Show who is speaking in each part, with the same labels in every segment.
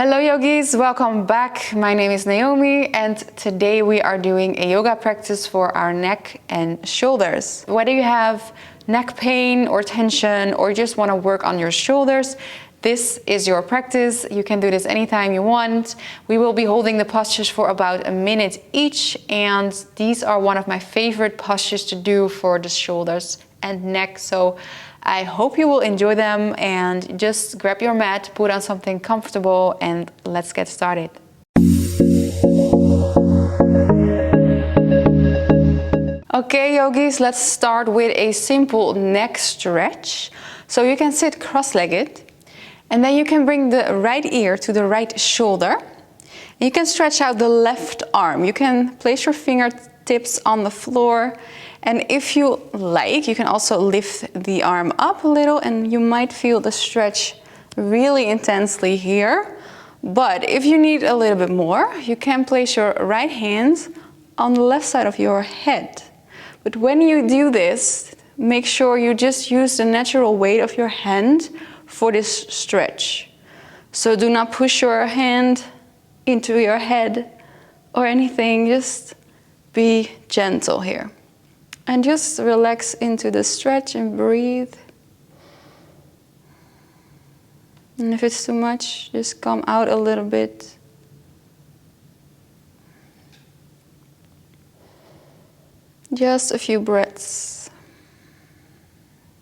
Speaker 1: Hello yogis, welcome back. My name is Naomi and today we are doing a yoga practice for our neck and shoulders. Whether you have neck pain or tension or just want to work on your shoulders, this is your practice. You can do this anytime you want. We will be holding the postures for about a minute each, and these are one of my favorite postures to do for the shoulders and neck. So I hope you will enjoy them, and just grab your mat, put on something comfortable, and let's get started. Okay yogis, let's start with a simple neck stretch. So you can sit cross-legged, and then you can bring the right ear to the right shoulder. You can stretch out the left arm. You can place your fingertips on the floor, and if you like, you can also lift the arm up a little, and you might feel the stretch really intensely here. But if you need a little bit more, you can place your right hand on the left side of your head. But when you do this, make sure you just use the natural weight of your hand for this stretch. So do not push your hand into your head or anything, just be gentle here. And just relax into the stretch and breathe. And if it's too much, just come out a little bit. Just a few breaths,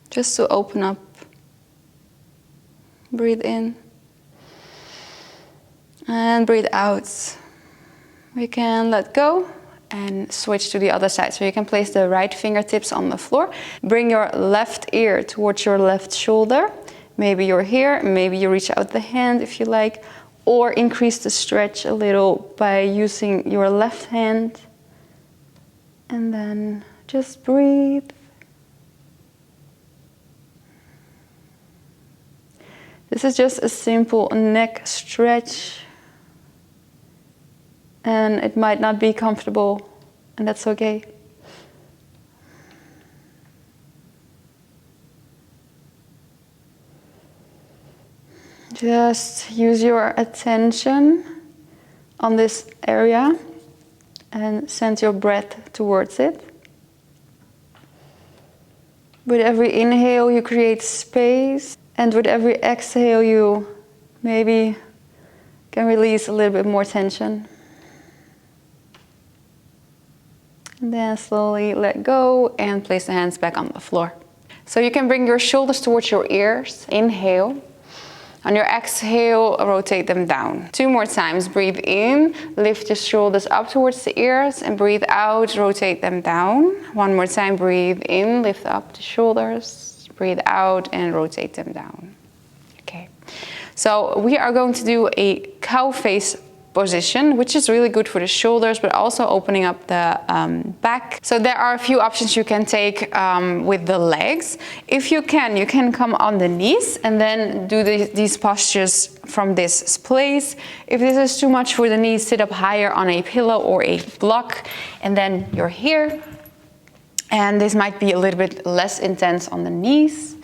Speaker 1: just to open up. Breathe in and breathe out. We can let go and switch to the other side. So you can place the right fingertips on the floor. Bring your left ear towards your left shoulder. Maybe you're here, maybe you reach out the hand if you like, or increase the stretch a little by using your left hand. And then just breathe. This is just a simple neck stretch, and it might not be comfortable, and that's okay. Just use your attention on this area and send your breath towards it. With every inhale, you create space. And with every exhale, you maybe can release a little bit more tension. And then slowly let go and place the hands back on the floor. So you can bring your shoulders towards your ears. Inhale. On your exhale, rotate them down. 2 more times. Breathe in, lift your shoulders up towards the ears, and breathe out, rotate them down. 1 more time. Breathe in, lift up the shoulders. Breathe out and rotate them down. Okay, so we are going to do a cow face position, which is really good for the shoulders, but also opening up the back. So there are a few options you can take with the legs. If you can come on the knees and then do these postures from this place. If this is too much for the knees, sit up higher on a pillow or a block, and then you're here. And this might be a little bit less intense on the knees.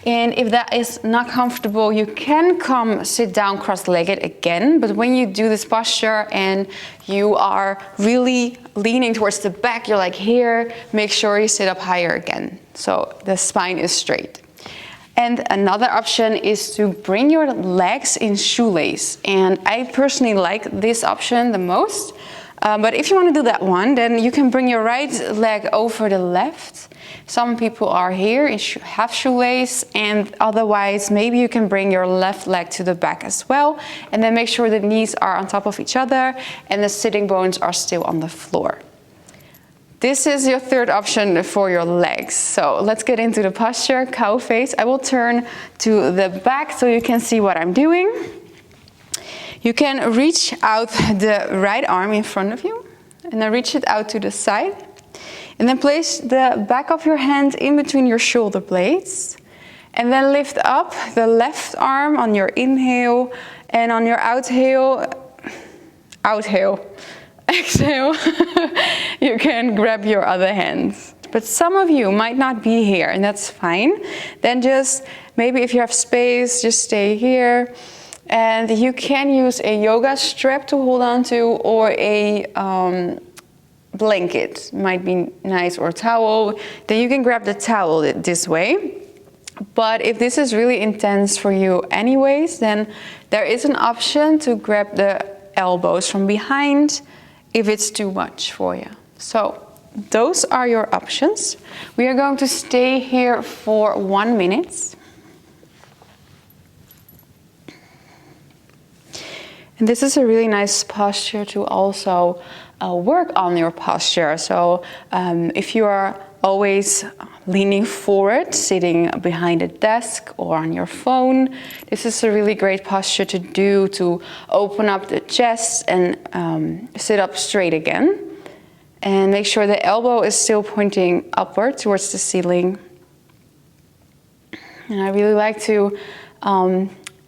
Speaker 1: And if that is not comfortable, you can come sit down cross-legged again. But when you do this posture and you are really leaning towards the back, you're like here, make sure you sit up higher again, so the spine is straight. And another option is to bring your legs in shoelace. And I personally like this option the most. But if you want to do that one, then you can bring your right leg over the left. Some people are here in half shoelace, and otherwise maybe you can bring your left leg to the back as well, and then make sure the knees are on top of each other and the sitting bones are still on the floor. This is your third option for your legs. So let's get into the posture, cow face. I will turn to the back so you can see what I'm doing. You can reach out the right arm in front of you, and then reach it out to the side. And then place the back of your hand in between your shoulder blades. And then lift up the left arm on your inhale, and on your exhale, you can grab your other hand. But some of you might not be here, and that's fine. Then just, maybe if you have space, just stay here. And you can use a yoga strap to hold on to, or a blanket might be nice, or a towel. Then you can grab the towel this way. But if this is really intense for you anyways, then there is an option to grab the elbows from behind if it's too much for you. So those are your options. We are going to stay here for 1 minute. And this is a really nice posture to also work on your posture. So if you are always leaning forward, sitting behind a desk or on your phone, this is a really great posture to do to open up the chest and sit up straight again. And make sure the elbow is still pointing upward towards the ceiling. And I really like to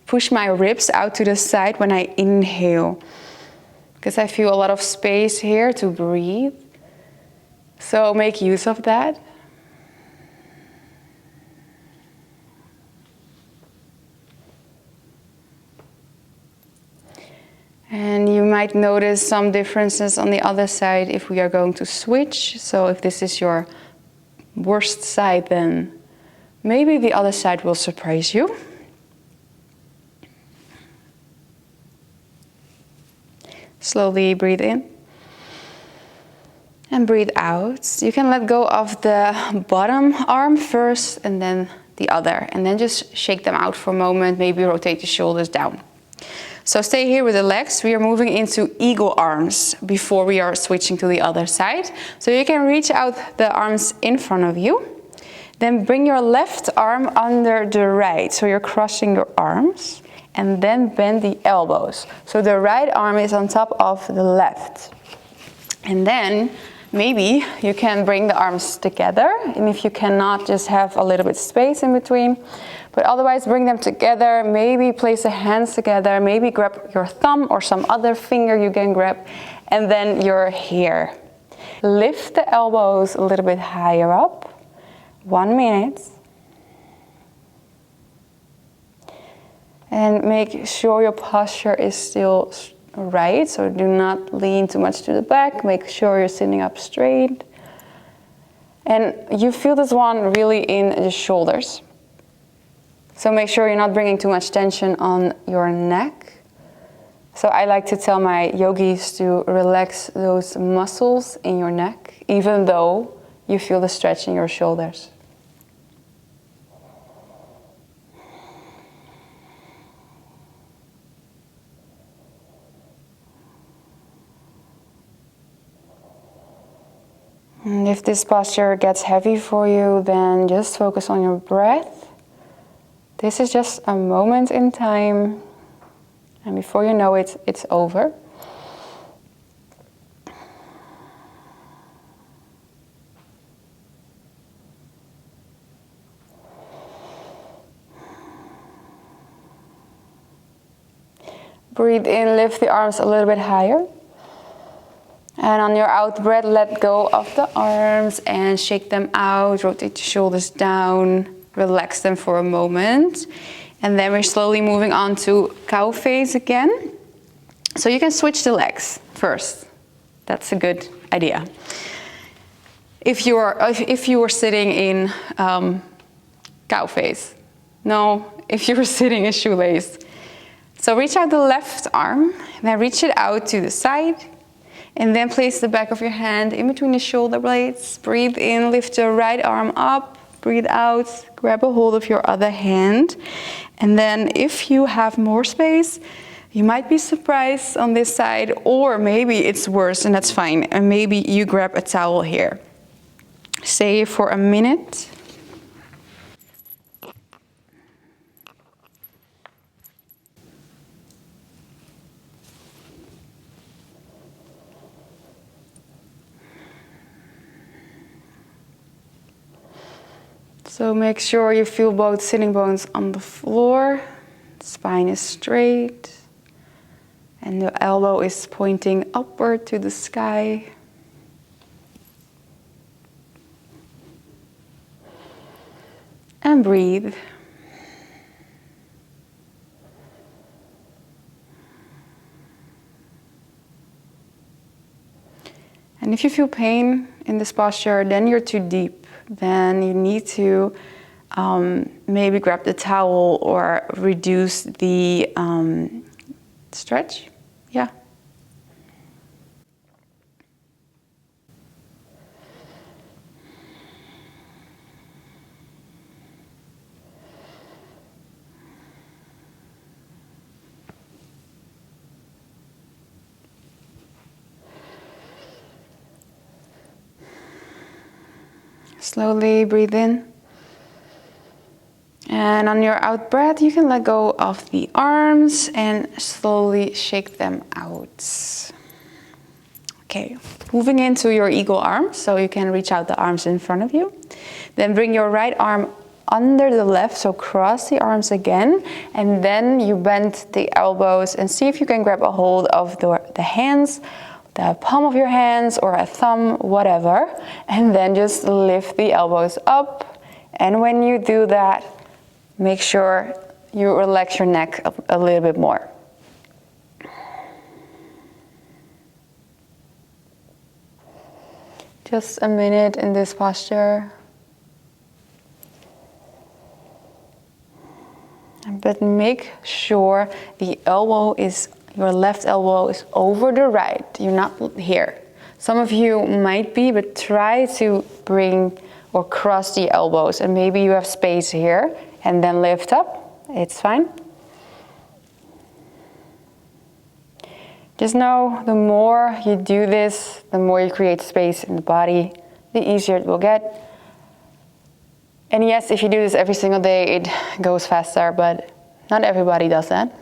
Speaker 1: push my ribs out to the side when I inhale, because I feel a lot of space here to breathe. So make use of that. And you might notice some differences on the other side if we are going to switch. So if this is your worst side, then maybe the other side will surprise you. Slowly breathe in and breathe out. You can let go of the bottom arm first and then the other, and then just shake them out for a moment. Maybe rotate the shoulders down. So stay here with the legs. We are moving into eagle arms before we are switching to the other side. So you can reach out the arms in front of you. Then bring your left arm under the right. So you're crossing your arms. And then bend the elbows. So the right arm is on top of the left. And then maybe you can bring the arms together. And if you cannot, just have a little bit space in between. But otherwise, bring them together. Maybe place the hands together. Maybe grab your thumb or some other finger you can grab. And then you're here. Lift the elbows a little bit higher up. 1 minute. And make sure your posture is still right. So do not lean too much to the back. Make sure you're sitting up straight. And you feel this one really in the shoulders. So make sure you're not bringing too much tension on your neck. So I like to tell my yogis to relax those muscles in your neck, even though you feel the stretch in your shoulders. And if this posture gets heavy for you, then just focus on your breath. This is just a moment in time, and before you know it, it's over. Breathe in, lift the arms a little bit higher. And on your out breath, let go of the arms and shake them out. Rotate the shoulders down. Relax them for a moment. And then we're slowly moving on to cow face again. So you can switch the legs first. That's a good idea. If you were sitting in cow face. No, if you were sitting in shoelace. So reach out the left arm. And then reach it out to the side. And then place the back of your hand in between the shoulder blades. Breathe in, lift your right arm up. Breathe out, grab a hold of your other hand. And then if you have more space, you might be surprised on this side, or maybe it's worse, and that's fine. And maybe you grab a towel here. Stay here for a minute. So make sure you feel both sitting bones on the floor, spine is straight, and the elbow is pointing upward to the sky. And breathe. And if you feel pain in this posture, then you're too deep. Then you need to maybe grab the towel or reduce the stretch. Yeah. Slowly breathe in. And on your out breath, you can let go of the arms and slowly shake them out. Okay, moving into your eagle arm, so you can reach out the arms in front of you. Then bring your right arm under the left, so cross the arms again, and then you bend the elbows and see if you can grab a hold of the hands, the palm of your hands or a thumb, whatever, and then just lift the elbows up. And when you do that, make sure you relax your neck a little bit more. Just a minute in this posture. But make sure the elbow is, your left elbow is over the right. You're not here. Some of you might be, but try to bring or cross the elbows, and maybe you have space here, and then lift up. It's fine. Just know the more you do this, the more you create space in the body, the easier it will get. And yes, if you do this every single day, it goes faster, but not everybody does that.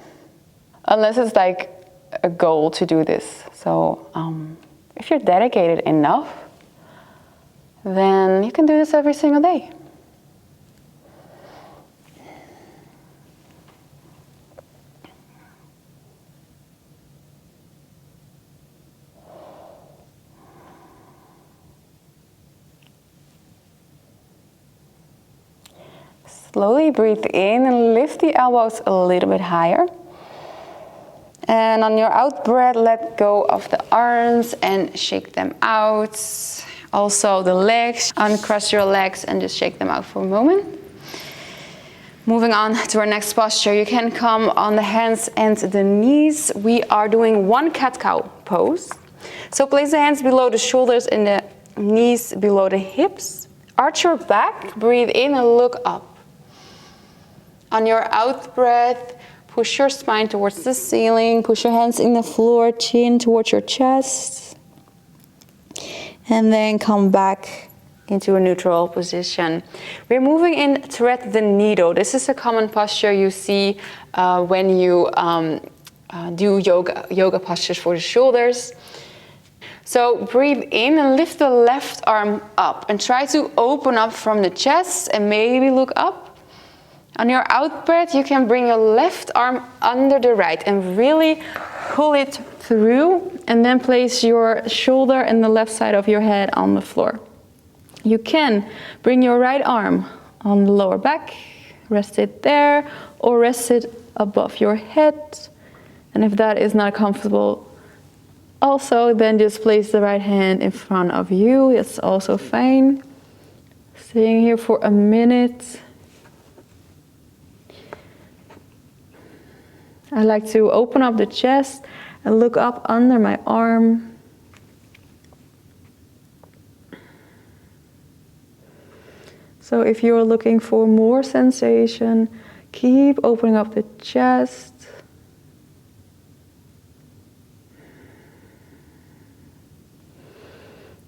Speaker 1: Unless it's like a goal to do this. So if you're dedicated enough, then you can do this every single day. Slowly breathe in and lift the elbows a little bit higher. And on your out breath, let go of the arms and shake them out. Also the legs, uncross your legs and just shake them out for a moment. Moving on to our next posture, you can come on the hands and the knees. We are doing one cat-cow pose. So place the hands below the shoulders and the knees below the hips. Arch your back, breathe in and look up. On your out breath, push your spine towards the ceiling, push your hands in the floor, chin towards your chest. And then come back into a neutral position. We're moving in thread the needle. This is a common posture you see when you do yoga postures for the shoulders. So breathe in and lift the left arm up and try to open up from the chest and maybe look up. On your out breath, you can bring your left arm under the right and really pull it through, and then place your shoulder and the left side of your head on the floor. You can bring your right arm on the lower back, rest it there, or rest it above your head. And if that is not comfortable, also then just place the right hand in front of you. It's also fine. Staying here for a minute. I like to open up the chest and look up under my arm. So if you're looking for more sensation, keep opening up the chest.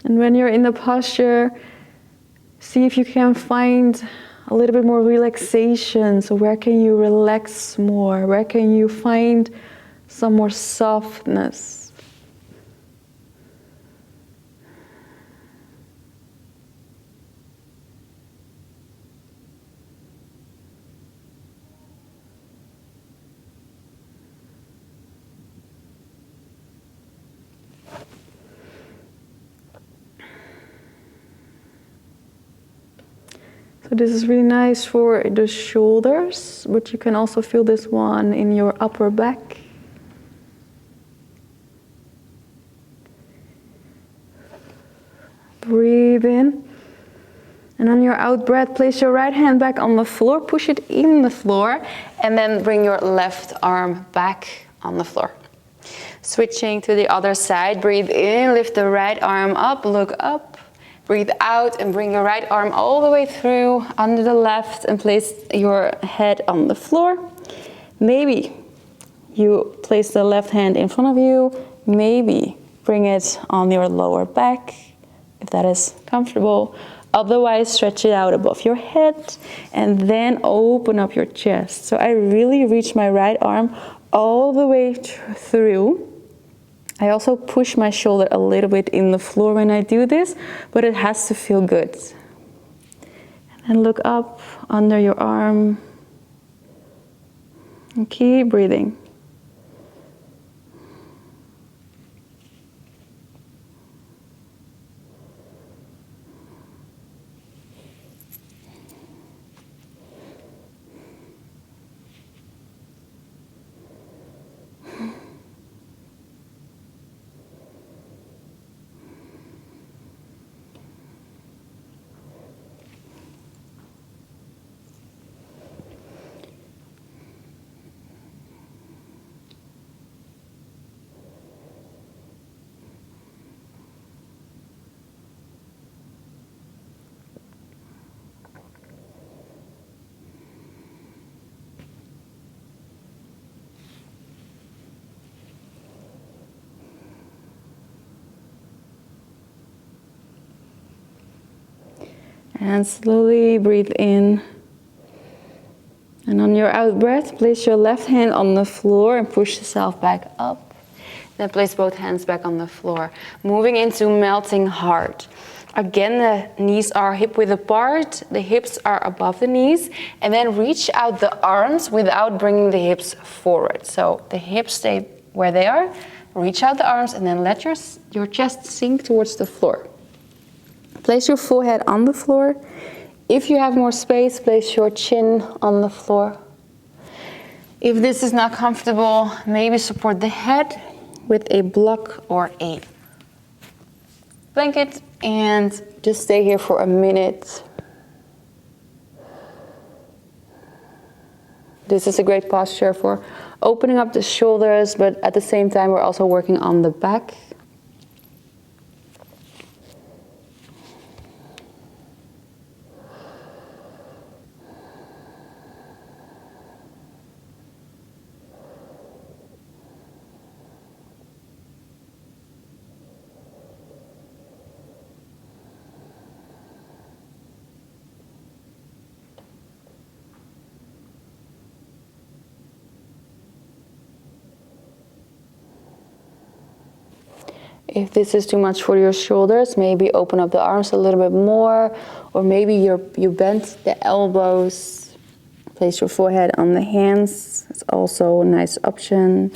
Speaker 1: And when you're in the posture, see if you can find a little bit more relaxation. So where can you relax more? Where can you find some more softness? So this is really nice for the shoulders, but you can also feel this one in your upper back. Breathe in. And on your out breath, place your right hand back on the floor, push it in the floor, and then bring your left arm back on the floor. Switching to the other side, breathe in, lift the right arm up, look up. Breathe out and bring your right arm all the way through under the left and place your head on the floor. Maybe you place the left hand in front of you, maybe bring it on your lower back, if that is comfortable. Otherwise, stretch it out above your head and then open up your chest. So I really reach my right arm all the way through. I also push my shoulder a little bit in the floor when I do this, but it has to feel good. And then look up under your arm and keep breathing. And slowly breathe in. And on your out breath, place your left hand on the floor and push yourself back up. Then place both hands back on the floor. Moving into melting heart. Again, the knees are hip width apart, the hips are above the knees, and then reach out the arms without bringing the hips forward. So the hips stay where they are, reach out the arms, and then let your chest sink towards the floor. Place your forehead on the floor. If you have more space, place your chin on the floor. If this is not comfortable, maybe support the head with a block or a blanket and just stay here for a minute. This is a great posture for opening up the shoulders, but at the same time we're also working on the back. If this is too much for your shoulders, maybe open up the arms a little bit more, or maybe you bend the elbows. Place your forehead on the hands. It's also a nice option.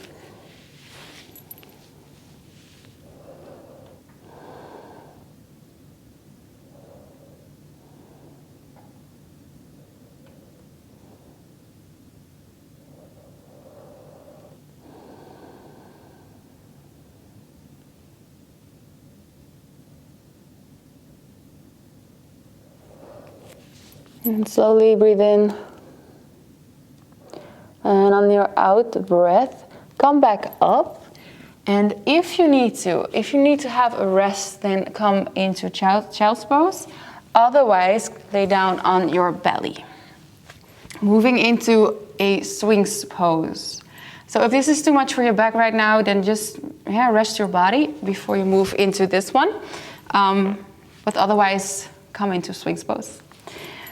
Speaker 1: And slowly breathe in. And on your out breath, come back up. And if you need to have a rest, then come into child's pose. Otherwise, lay down on your belly. Moving into a swings pose. So if this is too much for your back right now, then just rest your body before you move into this one. But otherwise, come into swings pose.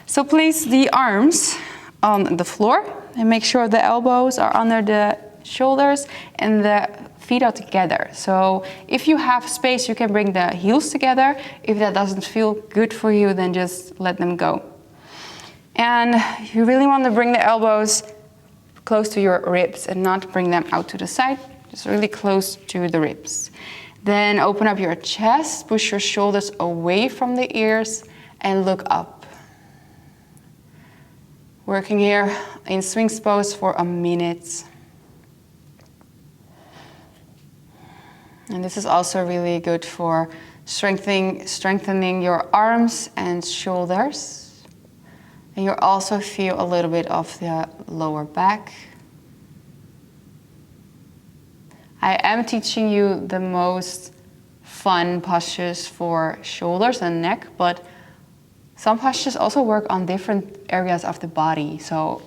Speaker 1: So place the arms on the floor and make sure the elbows are under the shoulders and the feet are together. So if you have space, you can bring the heels together. If that doesn't feel good for you, then just let them go. And you really want to bring the elbows close to your ribs and not bring them out to the side, just really close to the ribs. Then open up your chest, push your shoulders away from the ears and look up. Working here in swings pose for a minute. And this is also really good for strengthening your arms and shoulders. And you also feel a little bit of the lower back. I am teaching you the most fun postures for shoulders and neck, but some postures also work on different areas of the body. So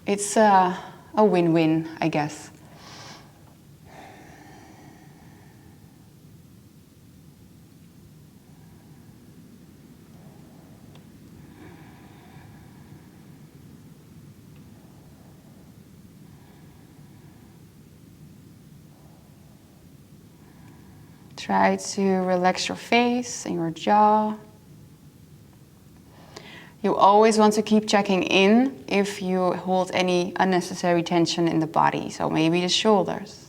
Speaker 1: it's a win-win, I guess. Try to relax your face and your jaw. You always want to keep checking in if you hold any unnecessary tension in the body, so maybe the shoulders.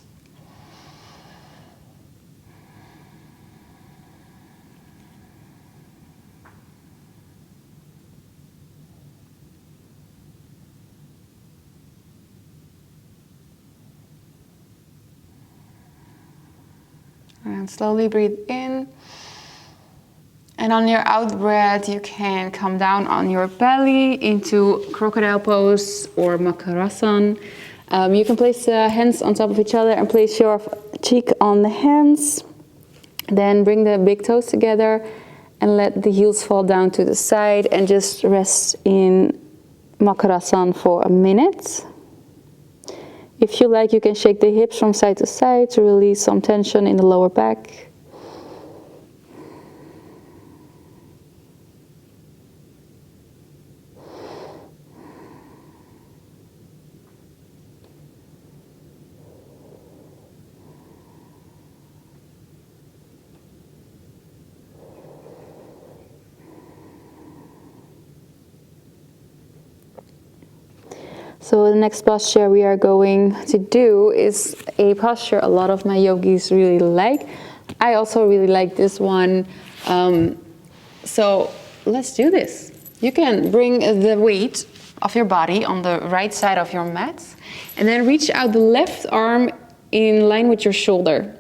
Speaker 1: And slowly breathe in. And on your out breath, you can come down on your belly into crocodile pose or Makarasana. You can place the hands on top of each other and place your cheek on the hands. Then bring the big toes together and let the heels fall down to the side and just rest in Makarasana for a minute. If you like, you can shake the hips from side to side to release some tension in the lower back. So the next posture we are going to do is a posture a lot of my yogis really like. I also really like this one. So let's do this. You can bring the weight of your body on the right side of your mat and then reach out the left arm in line with your shoulder.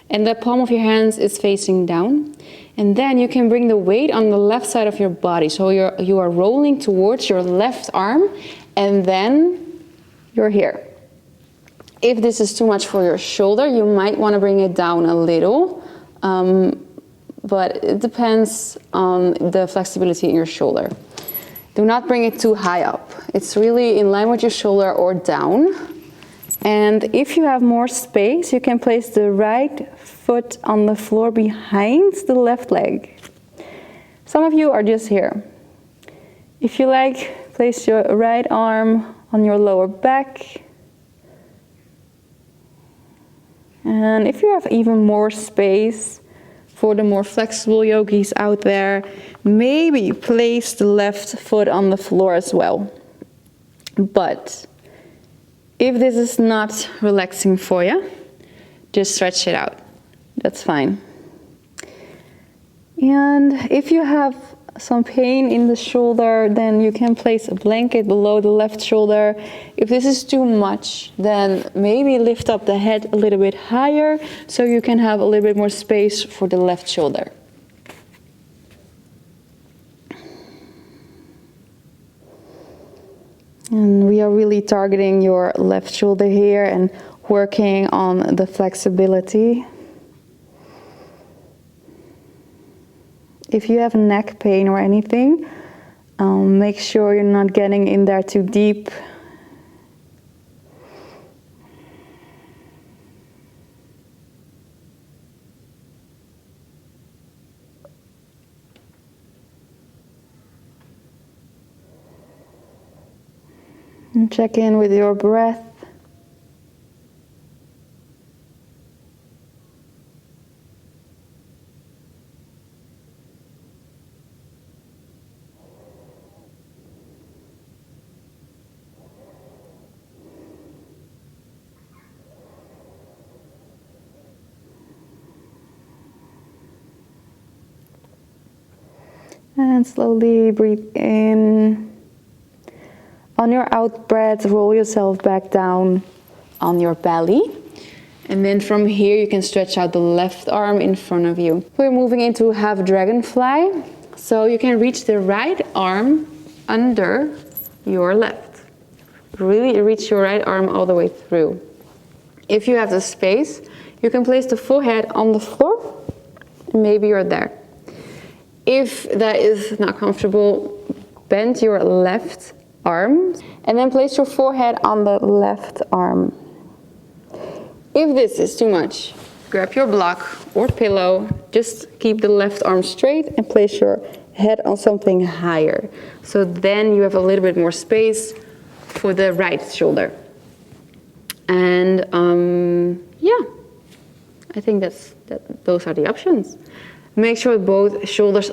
Speaker 1: And the palm of your hands is facing down. And then you can bring the weight on the left side of your body. So you are rolling towards your left arm. And then you're here. If this is too much for your shoulder, you might want to bring it down a little, but it depends on the flexibility in your shoulder. Do not bring it too high up. It's really in line with your shoulder or down. And if you have more space, you can place the right foot on the floor behind the left leg. Some of you are just here. If you like, place your right arm on your lower back. And if you have even more space for the more flexible yogis out there, maybe place the left foot on the floor as well. But if this is not relaxing for you, just stretch it out. That's fine. And if you have some pain in the shoulder, then you can place a blanket below the left shoulder. If this is too much, then maybe lift up the head a little bit higher so you can have a little bit more space for the left shoulder. And we are really targeting your left shoulder here and working on the flexibility. If you have neck pain or anything, make sure you're not getting in there too deep. And check in with your breath. And slowly breathe in. On your out breath, roll yourself back down on your belly. And then from here you can stretch out the left arm in front of you. We're moving into half dragonfly. So you can reach the right arm under your left. Really reach your right arm all the way through. If you have the space, you can place the forehead on the floor, and maybe you're there. If that is not comfortable, bend your left arm and then place your forehead on the left arm. If this is too much, grab your block or pillow, just keep the left arm straight and place your head on something higher. So then you have a little bit more space for the right shoulder. And yeah, I think those are the options. Make sure both shoulders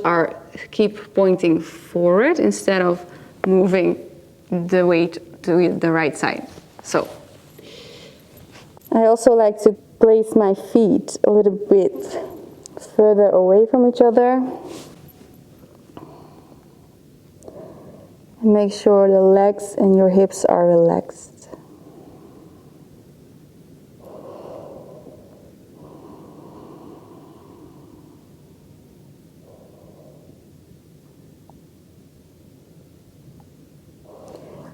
Speaker 1: keep pointing forward instead of moving the weight to the right side. So I also like to place my feet a little bit further away from each other. And make sure the legs and your hips are relaxed.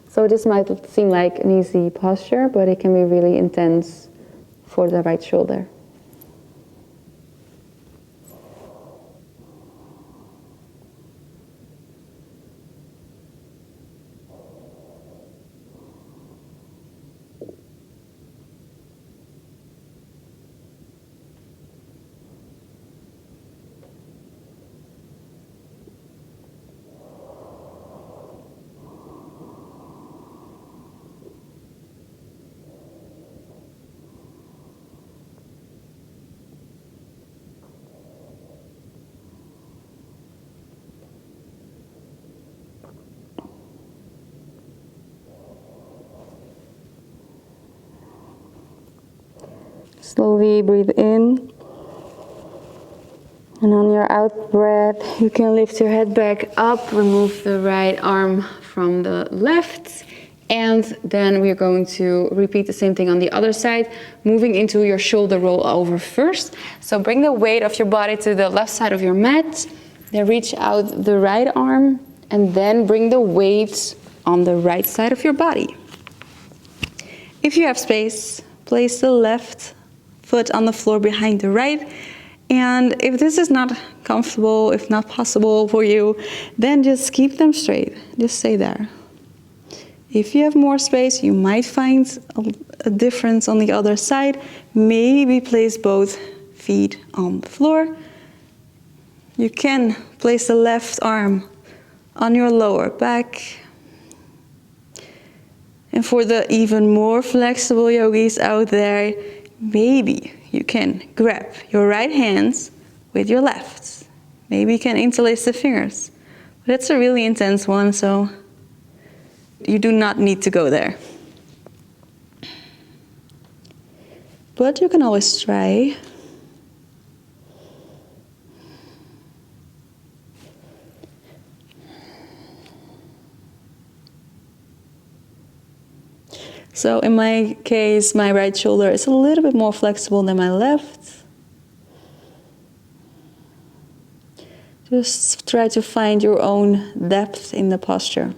Speaker 1: So this might seem like an easy posture, but it can be really intense for the right shoulder. Slowly breathe in, and on your out breath you can lift your head back up, remove the right arm from the left, and then we're going to repeat the same thing on the other side, moving into your shoulder roll over first. So bring the weight of your body to the left side of your mat, then reach out the right arm, and then bring the weight on the right side of your body. If you have space, place the left foot on the floor behind the right, and if this is not comfortable, if not possible for you, then just keep them straight, just stay there. If you have more space, you might find a difference on the other side. Maybe place both feet on the floor. You can place the left arm on your lower back. And for the even more flexible yogis out there, maybe you can grab your right hands with your left. Maybe you can interlace the fingers. But it's a really intense one, so you do not need to go there. But you can always try. So in my case, my right shoulder is a little bit more flexible than my left. Just try to find your own depth in the posture.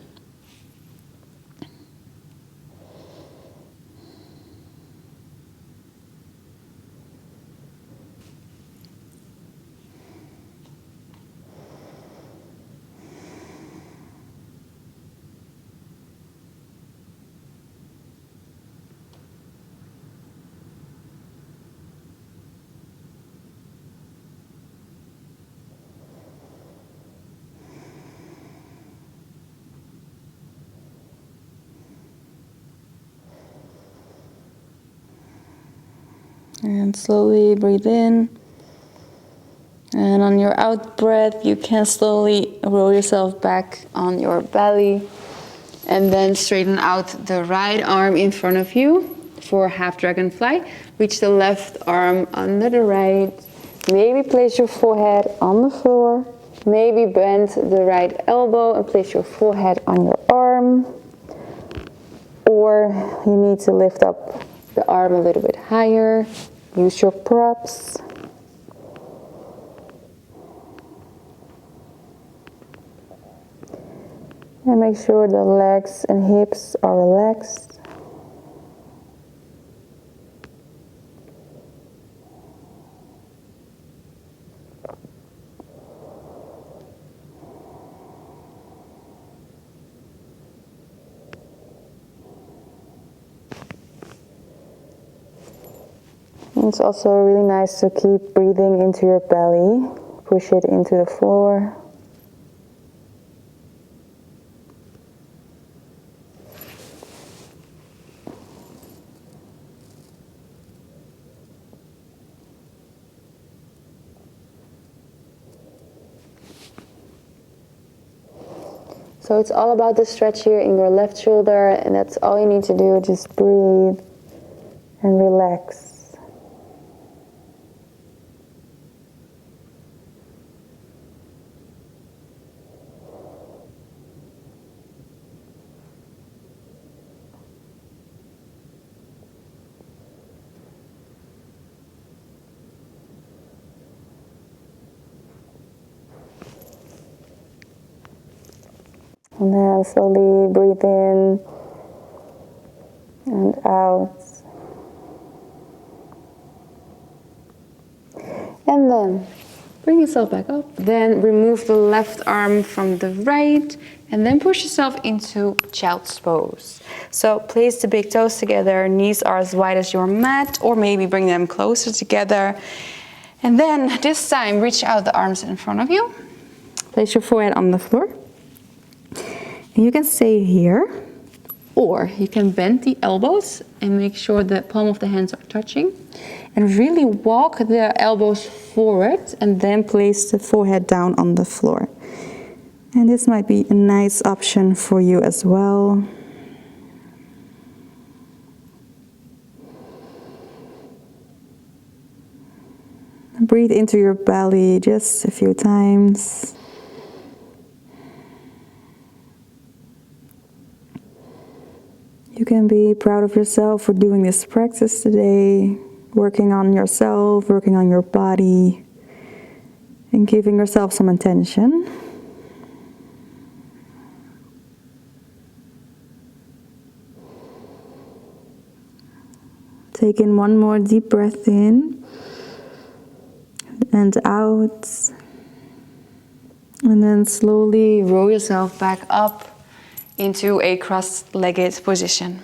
Speaker 1: And slowly breathe in. And on your out breath, you can slowly roll yourself back on your belly. And then straighten out the right arm in front of you for half dragonfly. Reach the left arm under the right. Maybe place your forehead on the floor. Maybe bend the right elbow and place your forehead on your arm. Or you need to lift up the arm a little bit higher. Use your props. And make sure the legs and hips are relaxed. It's also really nice to keep breathing into your belly. Push it into the floor. So it's all about the stretch here in your left shoulder, and that's all you need to do. Just breathe and relax. And then slowly breathe in and out. And then bring yourself back up. Then remove the left arm from the right and then push yourself into child's pose. So place the big toes together, knees are as wide as your mat, or maybe bring them closer together. And then this time reach out the arms in front of you. Place your forehead on the floor. And you can stay here, or you can bend the elbows and make sure the palm of the hands are touching. And really walk the elbows forward and then place the forehead down on the floor. And this might be a nice option for you as well. Breathe into your belly just a few times. You can be proud of yourself for doing this practice today, working on yourself, working on your body, and giving yourself some attention. Take in one more deep breath in and out. And then slowly roll yourself back up into a cross-legged position.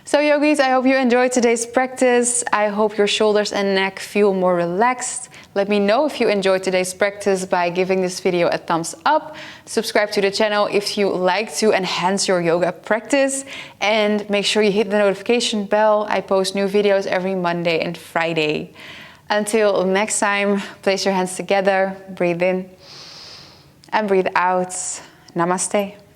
Speaker 1: So yogis, I hope you enjoyed today's practice. I hope your shoulders and neck feel more relaxed. Let me know if you enjoyed today's practice by giving this video a thumbs up. Subscribe to the channel if you like to enhance your yoga practice. And make sure you hit the notification bell. I post new videos every Monday and Friday. Until next time, place your hands together, breathe in and breathe out. Namaste.